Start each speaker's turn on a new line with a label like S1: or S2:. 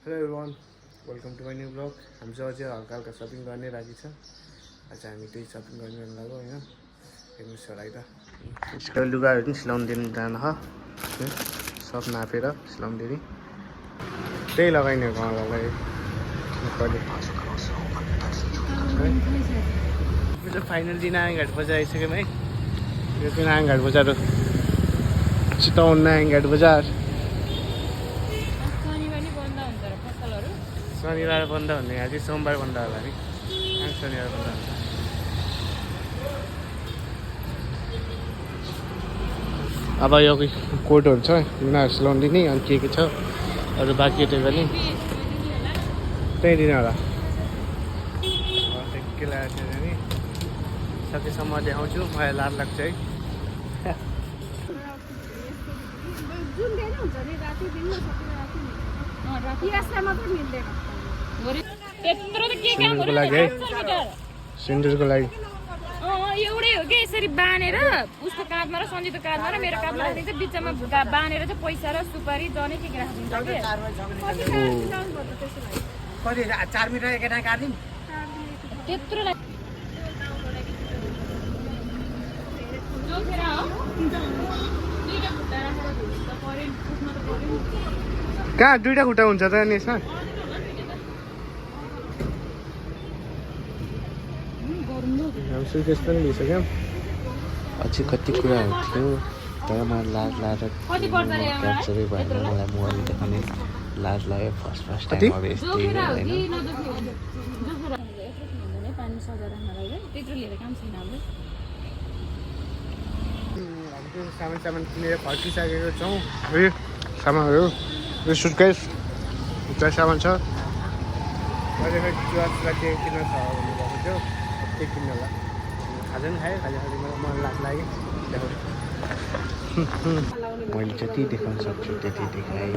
S1: Hello everyone, welcome to my new blog. हामी चाहिँ अझै हल्का हल्का सपिङ गर्ने लागि छ। आज हामी त्यही सपिङ गर्न लाग्यो होइन। हेर्नुहोस् होला त यसको लुगाहरू पनि सिलाउनु दिनु जान सब नापेर सिलाउनु दिने त्यही लगाइने घरलाई फाइनली नारायणघाट बजार आइसक्यौँ है। यो चाहिँ नारायणघाट बजार हो, चितवन नारायणघाट बजार। शनिबार बन्द हुने, आज सोमबार बन्द होला नि। शनिबार बन्द हुन्छ। अब यो कोटहरू छ, यिनीहरू सिलाउनु दिने। अनि के छ अरू बाँकी त्यो पनि त्यही दिने होला। के लागेको छ नि सकेसम्म देखाउँछु, मलाई लाज लाग्छ है। सिन्दुरको लागि है, सिन्दुरको लागि
S2: एउटै हो कि यसरी बाँधेर उसको काँधमा र सन्जितको काँधमा र मेरो काँधमा राखिदिन्छ। बिचमा बाँधेर चाहिँ पैसा र सुपारी जनै के राखिदिन्छ कि
S3: 4 मिटर एकैटा काट्दिम
S2: त्यत्रो
S1: कहाँ दुईवटा खुट्टा हुन्छ त नि यसमा? सुर्केस पनि लिइसक्यो। अझै कति कुराहरू थियो तर मलाई लाज लागेर क्याप्चरै भएन। मलाई मोबाइल देखाउने लाज लाग्यो। फर्स्ट टाइम अब यस्तै होइन। सामान किनेर फर्किसकेको छौँ। यो सामानहरू, यो सुटकेस भित्र सामान छ। अहिले खै चुवा के किन्न छ भन्नुभएको थियो, त्यही किन्नु होला। खाजा पनि खाएँ, खाजा मलाई लाज लाग्यो। मैले जति देखाउन सक्छु त्यति देखाएँ।